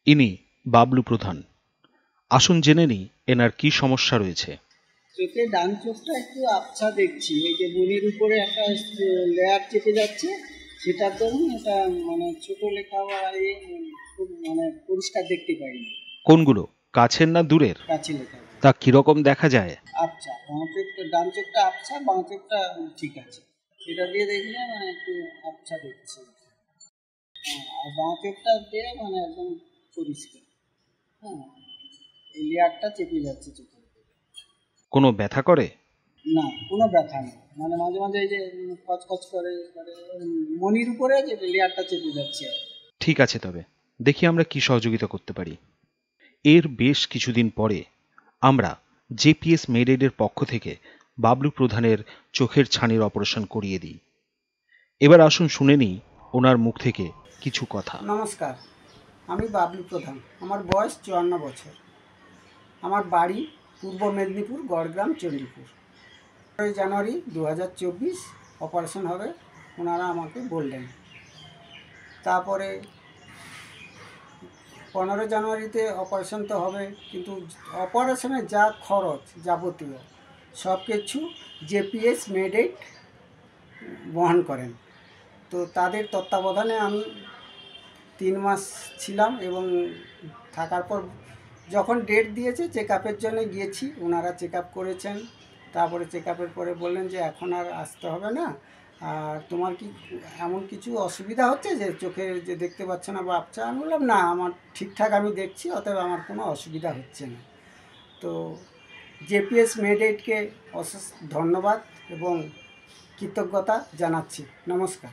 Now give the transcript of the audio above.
ইনি বাবলু প্রধান। আসুন জেনে নিই এনার কি সমস্যা রয়েছে। চোখে ডান চোখটা একটু আবছা দেখছি, এই যে মনির উপরে একটা লেয়ার চেপে যাচ্ছে, সেটার দরুন এটা মানে ছোট লেখা বা খুব মানে পরিষ্কার দেখতে পাই না। কোনগুলো, কাছের না দূরের? কাছে লেখা তা কিরকম দেখা যায়? আবছা, বাঁ চোখটা, ডান চোখটা আবছা, বাঁ চোখটা ঠিক আছে। এটা দিয়ে দেখলে মানে একটু আবছা দেখছি, আর বাঁ চোখটা দিয়ে মানে একদম পরিষ্কার। হ্যাঁ, এই লেয়ারটা চেপে যাচ্ছে চোখে। কোনো ব্যথা করে? না, কোনো ব্যথা নেই, মানে মাঝে মাঝে এই যে খচখচ করে, মানে মনির উপরে যে লেয়ারটা চেপে যাচ্ছে। ঠিক আছে, তবে দেখি আমরা কি সহযোগিতা করতে পারি। এর বেশ কিছুদিন পরে আমরা জেপিএস মেডেডের পক্ষ থেকে বাবলু প্রধানের চোখের ছানির অপারেশন করিয়ে দিই। এবার আসুন শুনে নিই ওনার মুখ থেকে কিছু কথা। নমস্কার, আমি বাবলু প্রধান, আমার বয়স 54 বছর, আমার বাড়ি পূর্ব মেদিনীপুর, গড়গ্রাম, চণ্ডীপুর। 15 জানুয়ারি 2024 অপারেশন হবে, ওনারা আমাকে বললেন। তারপরে 15 জানুয়ারিতে অপারেশন তো হবে, কিন্তু অপারেশনে যা খরচ যাবতীয় সব কিছু জেপিএস মেডেড বহন করেন। তো তাদের তত্ত্বাবধানে আমি 3 মাস ছিলাম, এবং থাকার পর যখন ডেট দিয়েছে চেক আপের জন্য গিয়েছি, ওনারা চেক আপ করেছেন। তারপরে চেক আপের পরে বললেন যে এখন আর আসতে হবে না, আর তোমার কি এমন কিছু অসুবিধা হচ্ছে যে চোখের যে দেখতে পাচ্ছে না বা আবছা? আমি বললাম না, আমার ঠিকঠাক আমি দেখছি, অতএব আমার কোনো অসুবিধা হচ্ছে না। তো জেপিএস মেডেডকে অশেষ ধন্যবাদ এবং কৃতজ্ঞতা জানাচ্ছি। নমস্কার।